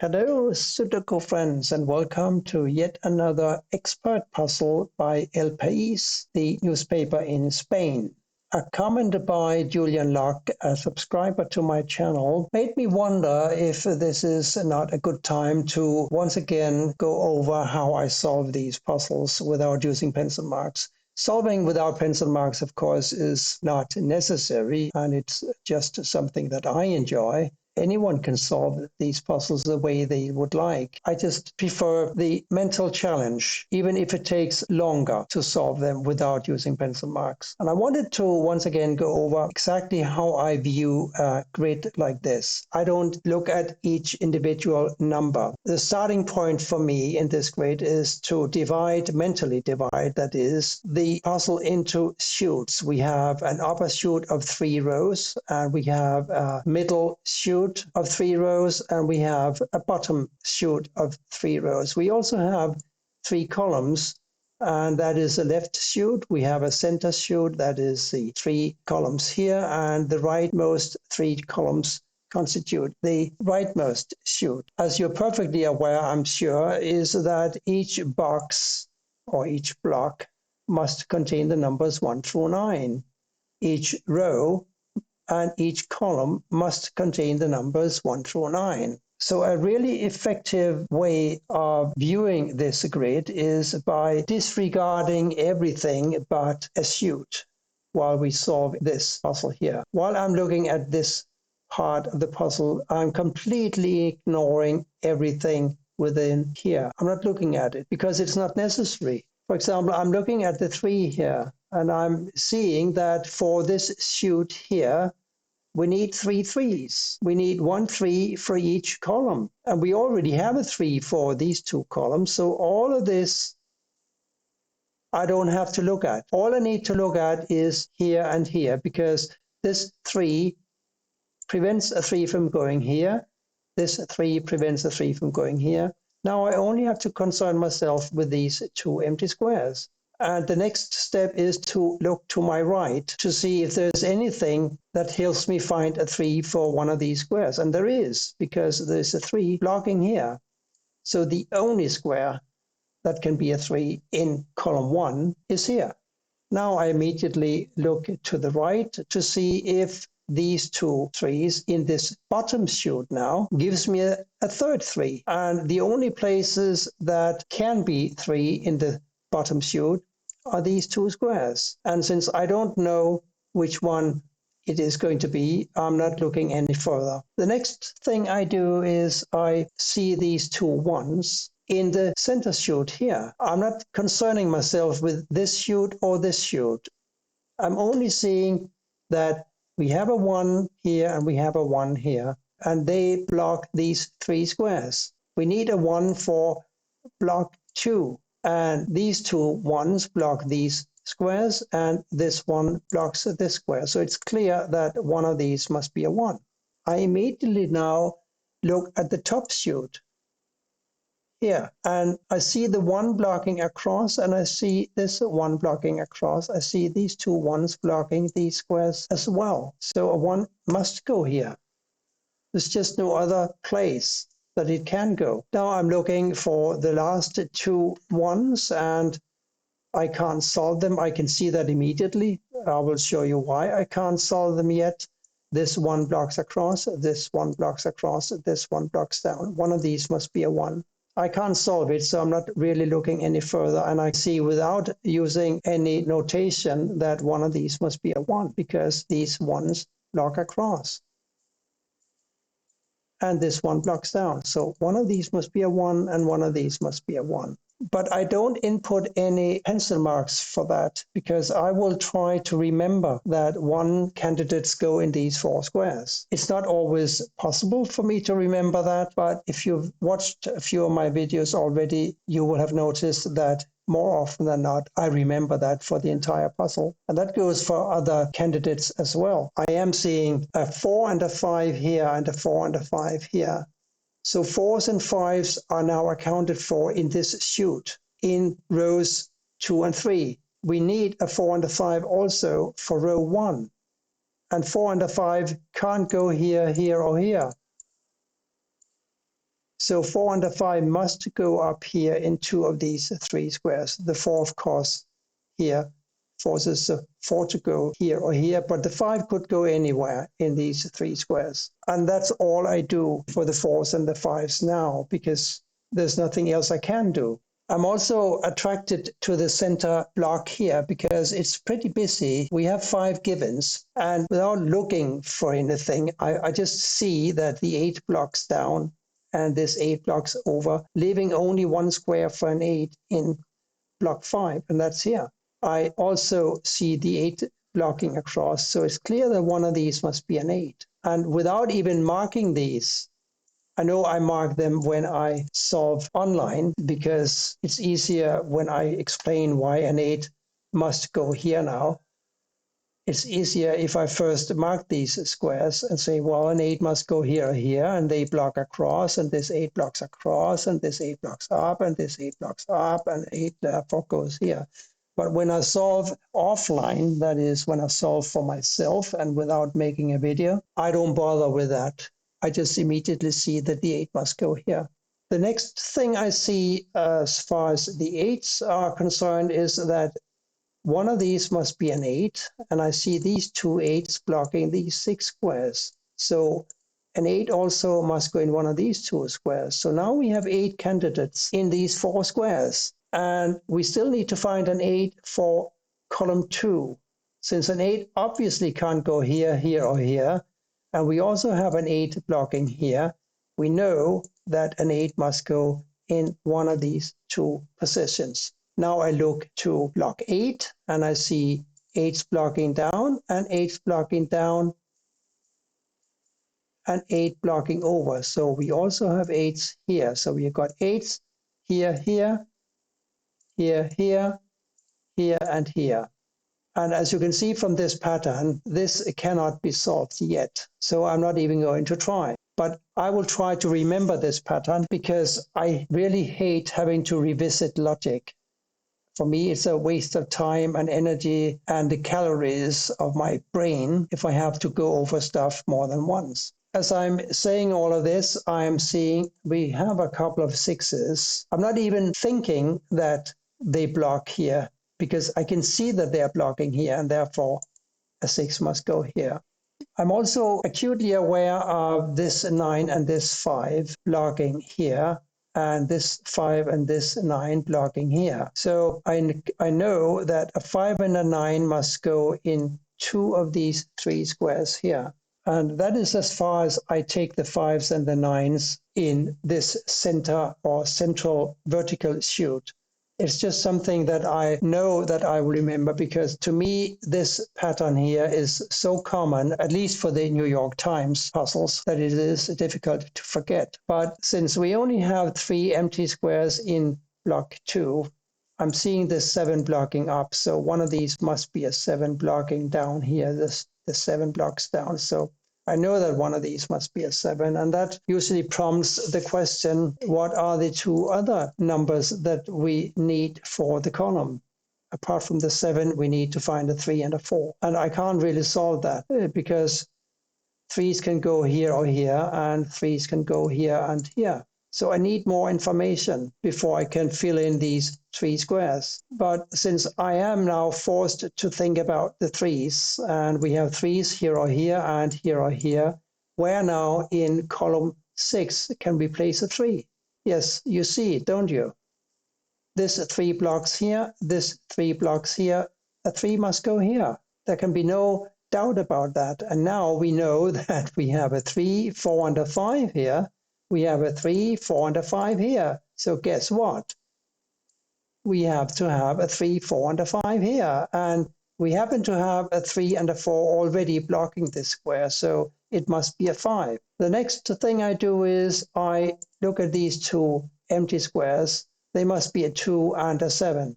Hello, Sudoku friends, and welcome to yet another expert puzzle by El País, the newspaper in Spain. A comment by Julian Locke, a subscriber to my channel, made me wonder if this is not a good time to once again go over how I solve these puzzles without using pencil marks. Solving without pencil marks, of course, is not necessary, and it's just something that I enjoy. Anyone can solve these puzzles the way they would like. I just prefer the mental challenge, even if it takes longer to solve them without using pencil marks. And I wanted to once again go over exactly how I view a grid like this. I don't look at each individual number. The starting point for me in this grid is to mentally divide, that is, the puzzle into chutes. We have an upper chute of 3 rows, and we have a middle chute of 3 rows, and we have a bottom chute of 3 rows. We also have 3 columns, and that is the left chute. We have a center chute, that is the 3 columns here, and the rightmost 3 columns constitute the rightmost chute. As you're perfectly aware, I'm sure, is that each box or each block must contain the numbers 1 through 9. Each row and each column must contain the numbers 1 through 9. So a really effective way of viewing this grid is by disregarding everything but a chute while we solve this puzzle here. While I'm looking at this part of the puzzle, I'm completely ignoring everything within here. I'm not looking at it because it's not necessary. For example, I'm looking at the 3 here, and I'm seeing that for this chute here, we need 3 3s. We need 1 3 for each column. And we already have a 3 for these 2 columns. So all of this I don't have to look at. All I need to look at is here and here, because this 3 prevents a 3 from going here. This 3 prevents a 3 from going here. Now I only have to concern myself with these 2 empty squares. And the next step is to look to my right to see if there's anything that helps me find a 3 for one of these squares. And there is, because there's a 3 blocking here. So the only square that can be a 3 in column 1 is here. Now I immediately look to the right to see if these 2 3s in this bottom chute now gives me a third 3. And the only places that can be 3 in the bottom chute are these 2 squares. And since I don't know which one it is going to be, I'm not looking any further. The next thing I do is I see these 2 1s in the center chute here. I'm not concerning myself with this chute or this chute. I'm only seeing that we have a 1 here and we have a 1 here, and they block these 3 squares. We need a 1 for block 2. And these 2 1s block these squares, and this 1 blocks this square. So it's clear that one of these must be a 1. I immediately now look at the top chute here, and I see the 1 blocking across, and I see this 1 blocking across. I see these 2 1s blocking these squares as well. So a 1 must go here. There's just no other place that it can go. Now I'm looking for the last 2 1s, and I can't solve them. I can see that immediately. I will show you why I can't solve them yet. This 1 blocks across, this 1 blocks across, this 1 blocks down. One of these must be a 1. I can't solve it, so I'm not really looking any further, and I see without using any notation that one of these must be a 1, because these 1s block across. And this 1 blocks down. So one of these must be a 1, and one of these must be a 1. But I don't input any pencil marks for that, because I will try to remember that 1 candidates go in these 4 squares. It's not always possible for me to remember that, but if you've watched a few of my videos already, you will have noticed that more often than not, I remember that for the entire puzzle. And that goes for other candidates as well. I am seeing a 4 and a 5 here and a 4 and a 5 here. So 4s and 5s are now accounted for in this chute in rows 2 and 3. We need a 4 and a 5 also for row 1. And 4 and a 5 can't go here, here, or here. So 4 and a 5 must go up here in two of these three squares. The 4, of course, here forces the 4 to go here or here, but the 5 could go anywhere in these three squares. And that's all I do for the 4s and the 5s now, because there's nothing else I can do. I'm also attracted to the center block here because it's pretty busy. We have 5 givens, and without looking for anything, I just see that the 8 blocks down and this 8 blocks over, leaving only 1 square for an 8 in block 5, and that's here. I also see the 8 blocking across, so it's clear that one of these must be an 8. And without even marking these, I know I mark them when I solve online because it's easier when I explain why an 8 must go here now. It's easier if I first mark these squares and say, well, an 8 must go here or here, and they block across, and this 8 blocks across, and this 8 blocks up, and this 8 blocks up, and 8 therefore goes here. But when I solve offline, that is when I solve for myself and without making a video, I don't bother with that. I just immediately see that the 8 must go here. The next thing I see as far as the 8s are concerned is that one of these must be an 8, and I see these two 8s blocking these 6 squares. So an 8 also must go in one of these 2 squares. So now we have 8 candidates in these 4 squares. And we still need to find an 8 for column 2. Since an 8 obviously can't go here, here, or here, and we also have an 8 blocking here, we know that an 8 must go in one of these 2 positions. Now I look to block 8, and I see 8s blocking down, and 8s blocking down, and 8 blocking over. So we also have 8s here. So we've got 8s here, here, here, here, here, and here. And as you can see from this pattern, this cannot be solved yet. So I'm not even going to try. But I will try to remember this pattern because I really hate having to revisit logic. For me, it's a waste of time and energy and the calories of my brain if I have to go over stuff more than once. As I'm saying all of this, I'm seeing we have a couple of 6s. I'm not even thinking that they block here because I can see that they're blocking here, and therefore a 6 must go here. I'm also acutely aware of this 9 and this 5 blocking here, and this 5 and this 9 blocking here. So I know that a 5 and a 9 must go in 2 of these 3 squares here. And that is as far as I take the 5s and the 9s in this center or central vertical chute. It's just something that I know that I will remember because to me, this pattern here is so common, at least for the New York Times puzzles, that it is difficult to forget. But since we only have 3 empty squares in block 2, I'm seeing the 7 blocking up. So one of these must be a 7 blocking down here, the 7 blocks down. So I know that one of these must be a 7, and that usually prompts the question, what are the 2 other numbers that we need for the column? Apart from the 7, we need to find a 3 and a 4. And I can't really solve that because 3s can go here or here, and 3s can go here and here. So I need more information before I can fill in these 3 squares. But since I am now forced to think about the 3s, and we have 3s here or here and here or here, where now in column 6 can we place a 3? Yes, you see it, don't you? This 3 blocks here, this 3 blocks here, a 3 must go here. There can be no doubt about that. And now we know that we have a 3, 4, and a 5 here. We have a 3, 4, and a 5 here. So guess what? We have to have a 3, 4, and a 5 here. And we happen to have a 3 and a 4 already blocking this square. So it must be a 5. The next thing I do is I look at these 2 empty squares. They must be a 2 and a 7.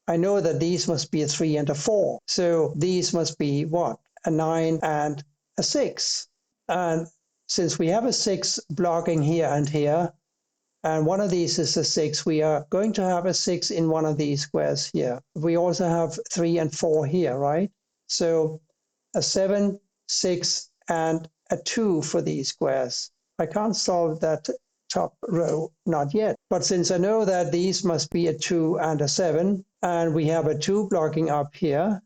I know that these must be a 3 and a 4. So these must be what? A 9 and a 6. And since we have a 6 blocking here and here, and one of these is a 6, we are going to have a 6 in one of these squares here. We also have 3 and 4 here, right? So a 7, 6, and a 2 for these squares. I can't solve that top row, not yet. But since I know that these must be a 2 and a 7, and we have a 2 blocking up here,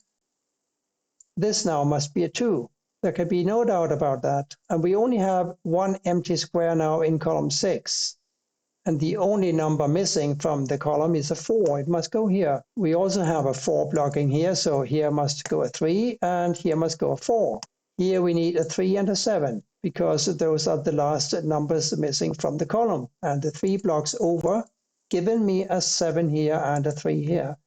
this now must be a 2. There can be no doubt about that. And we only have one empty square now in column 6. And the only number missing from the column is a 4. It must go here. We also have a 4 blocking here, so here must go a 3, and here must go a 4. Here we need a 3 and a 7, because those are the last numbers missing from the column. And the 3 blocks over, giving me a 7 here and a 3 here.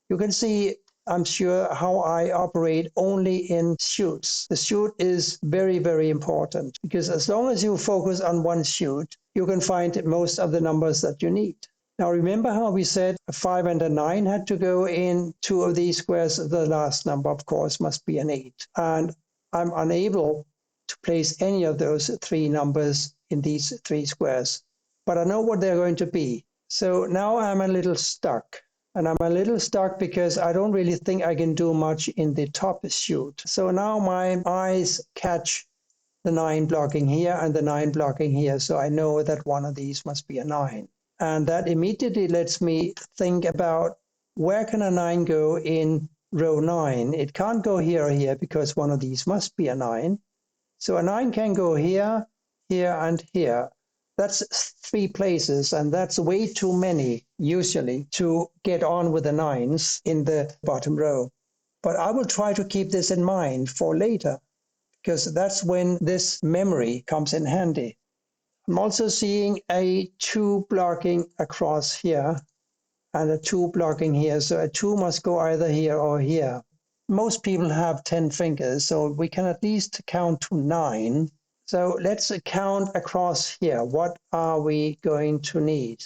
You can see, I'm sure, how I operate only in chutes. The chute is very, very important, because as long as you focus on one chute, you can find most of the numbers that you need. Now remember how we said a 5 and a 9 had to go in 2 of these squares. The last number, of course, must be an 8. And I'm unable to place any of those 3 numbers in these 3 squares. But I know what they're going to be. So now I'm a little stuck. And I'm a little stuck because I don't really think I can do much in the top chute. So now my eyes catch the 9 blocking here and the 9 blocking here. So I know that one of these must be a 9. And that immediately lets me think about, where can a 9 go in row 9? It can't go here or here, because one of these must be a 9. So a 9 can go here, here, and here. That's 3 places, and that's way too many, usually, to get on with the 9s in the bottom row. But I will try to keep this in mind for later, because that's when this memory comes in handy. I'm also seeing a 2 blocking across here and a 2 blocking here. So a 2 must go either here or here. Most people have 10 fingers, so we can at least count to 9. So let's count across here. What are we going to need?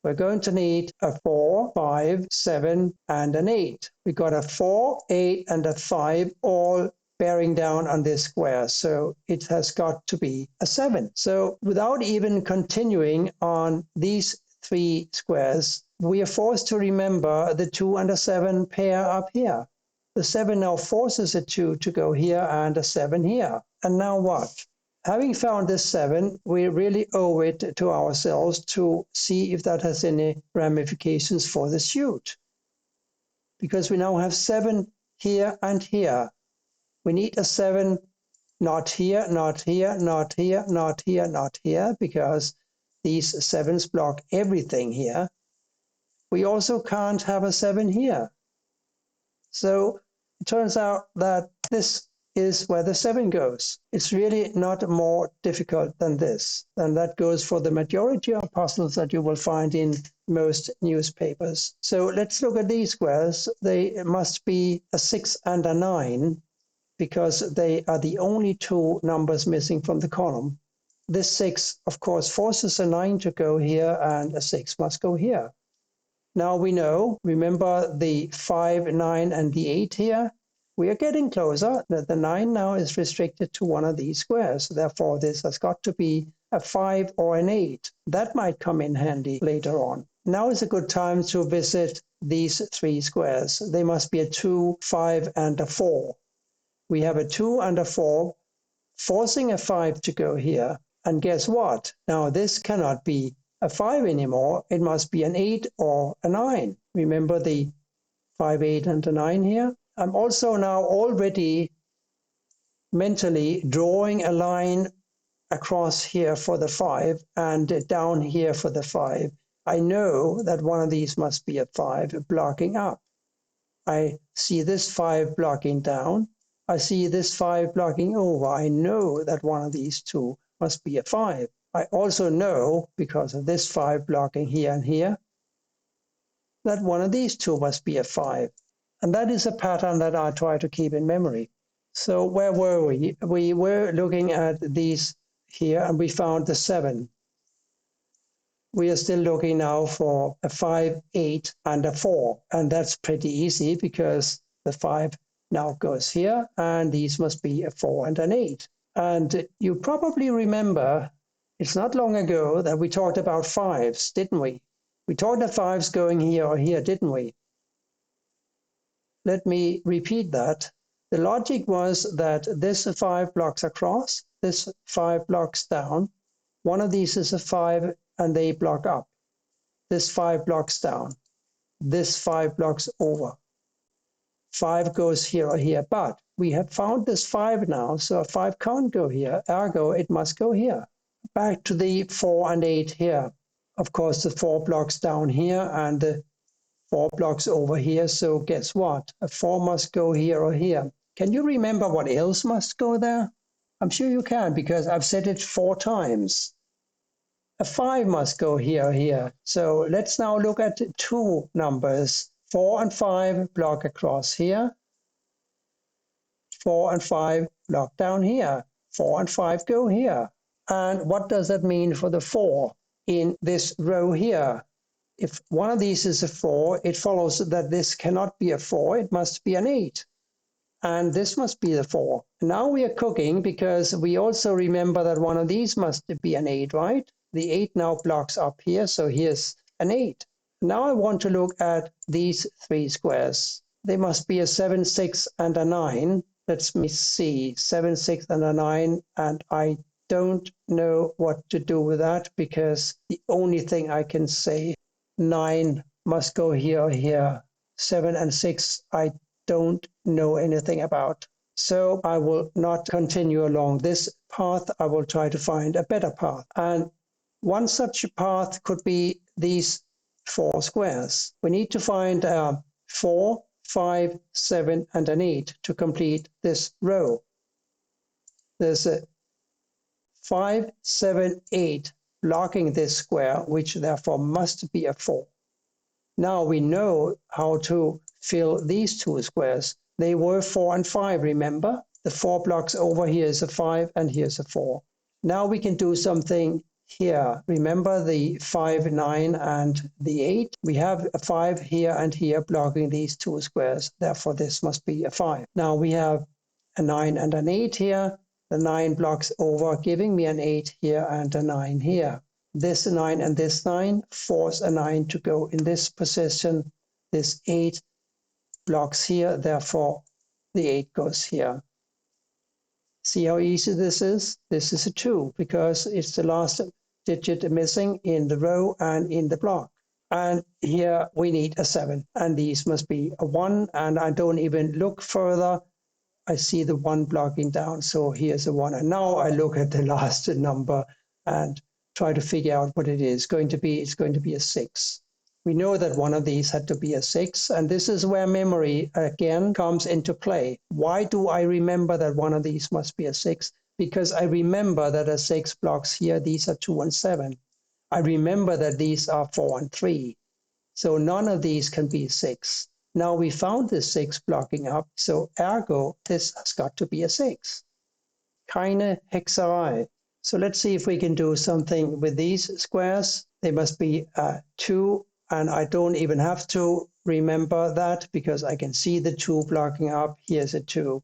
We're going to need a 4, 5, 7, and an 8. We got a 4, 8, and a 5 all bearing down on this square. So it has got to be a 7. So without even continuing on these 3 squares, we are forced to remember the 2 and a 7 pair up here. The 7 now forces a 2 to go here and a 7 here. And now what? Having found this 7, we really owe it to ourselves to see if that has any ramifications for the chute. Because we now have 7 here and here. We need a 7 not here, not here, not here, not here, not here, because these 7s block everything here. We also can't have a 7 here. So it turns out that this is where the 7 goes. It's really not more difficult than this. And that goes for the majority of puzzles that you will find in most newspapers. So let's look at these squares. They must be a 6 and a 9, because they are the only 2 numbers missing from the column. This 6, of course, forces a 9 to go here, and a 6 must go here. Now we know, remember the 5, 9, and the 8 here? We are getting closer. That the 9 now is restricted to one of these squares. Therefore, this has got to be a 5 or an 8. That might come in handy later on. Now is a good time to visit these 3 squares. They must be a 2, 5, and a 4. We have a 2 and a 4, forcing a 5 to go here. And guess what? Now this cannot be a 5 anymore. It must be an 8 or a 9. Remember the 5, 8, and a 9 here? I'm also now already mentally drawing a line across here for the 5 and down here for the 5. I know that one of these must be a 5 blocking up. I see this 5 blocking down. I see this 5 blocking over. I know that one of these 2 must be a 5. I also know, because of this 5 blocking here and here, that one of these 2 must be a 5. And that is a pattern that I try to keep in memory. So where were we? We were looking at these here, and we found the 7. We are still looking now for a 5, 8, and a 4. And that's pretty easy, because the 5 now goes here, and these must be a 4 and an 8. And you probably remember, it's not long ago that we talked about 5s, didn't we? We talked about 5s going here or here, didn't we? Let me repeat that. The logic was that this 5 blocks across, this 5 blocks down, One of these is a 5 and they block up. This 5 blocks down. This 5 blocks over. 5 goes here or here, but we have found this 5 now, so a 5 can't go here, ergo it must go here. Back to the 4 and 8 here. Of course, the 4 blocks down here and the 4 blocks over here, so guess what? A 4 must go here or here. Can you remember what else must go there? I'm sure you can, because I've said it 4 times. A 5 must go here or here. So let's now look at 2 numbers. 4 and 5 block across here. 4 and 5 block down here. 4 and 5 go here. And what does that mean for the 4 in this row here? If one of these is a 4, it follows that this cannot be a 4, it must be an 8. And this must be the 4. Now we are cooking, because we also remember that one of these must be an 8, right? The 8 now blocks up here, so here's an 8. Now I want to look at these 3 squares. They must be a 7, 6, and a 9. Let me see, 7, 6, and a 9, and I don't know what to do with that, because the only thing I can say, 9 must go here or here. 7 and 6, I don't know anything about. So I will not continue along this path. I will try to find a better path. And one such path could be these 4 squares. We need to find 4, 5, 7, and an 8 to complete this row. There's a 5, 7, 8 blocking this square, which therefore must be a 4. Now we know how to fill these 2 squares. They were 4 and 5, remember? The 4 blocks over here is a 5 and here's a 4. Now we can do something here. Remember the 5, 9 and the 8? We have a 5 here and here blocking these 2 squares. Therefore this must be a 5. Now we have a 9 and an 8 here. The 9 blocks over, giving me an 8 here and a 9 here. This 9 and this 9 force a 9 to go in this position. This 8 blocks here, therefore the 8 goes here. See how easy this is? This is a 2 because it's the last digit missing in the row and in the block. And here we need a 7, and these must be a 1, and I don't even look further. I see the 1 blocking down, so here's a 1. And now I look at the last number and try to figure out what it is going to be. It's going to be a 6. We know that one of these had to be a 6, and this is where memory again comes into play. Why do I remember that one of these must be a 6? Because I remember that a 6 blocks here. These are 2 and 7. I remember that these are 4 and 3. So none of these can be 6. Now we found this 6 blocking up, so ergo this has got to be a 6. Keine Hexerei. So let's see if we can do something with these squares. They must be 2, and I don't even have to remember that because I can see the 2 blocking up. Here's a 2.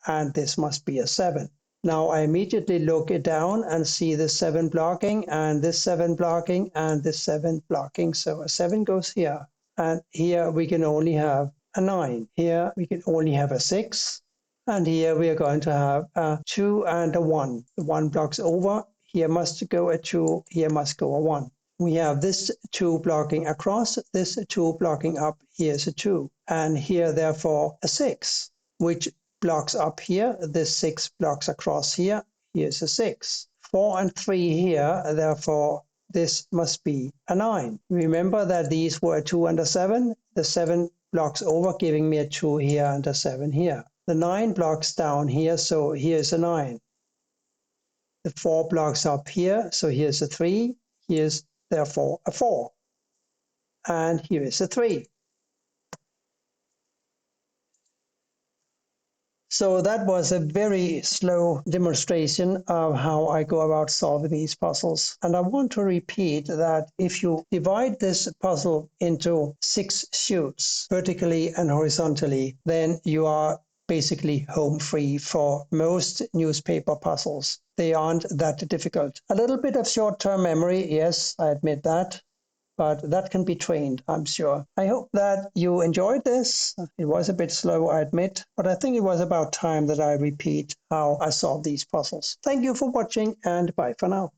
And this must be a 7. Now I immediately look it down and see the 7 blocking, and this 7 blocking, and this 7 blocking. So a 7 goes here. And here we can only have a 9. Here we can only have a 6. And here we are going to have a 2 and a 1. The 1 blocks over. Here must go a 2. Here must go a 1. We have this 2 blocking across, this 2 blocking up. Here's a 2. And here, therefore, a 6, which blocks up here. This 6 blocks across here. Here's a 6. 4 and 3 here, therefore, this must be a 9. Remember that these were a 2 and a 7. The 7 blocks over, giving me a 2 here and a 7 here. The 9 blocks down here, so here's a 9. The 4 blocks up here, so here's a 3. Here's therefore a 4. And here is a 3. So that was a very slow demonstration of how I go about solving these puzzles. And I want to repeat that if you divide this puzzle into 6 chutes, vertically and horizontally, then you are basically home free for most newspaper puzzles. They aren't that difficult. A little bit of short-term memory, yes, I admit that. but that can be trained, I'm sure. I hope that you enjoyed this. It was a bit slow, I admit, but I think it was about time that I repeat how I solved these puzzles. Thank you for watching, and bye for now.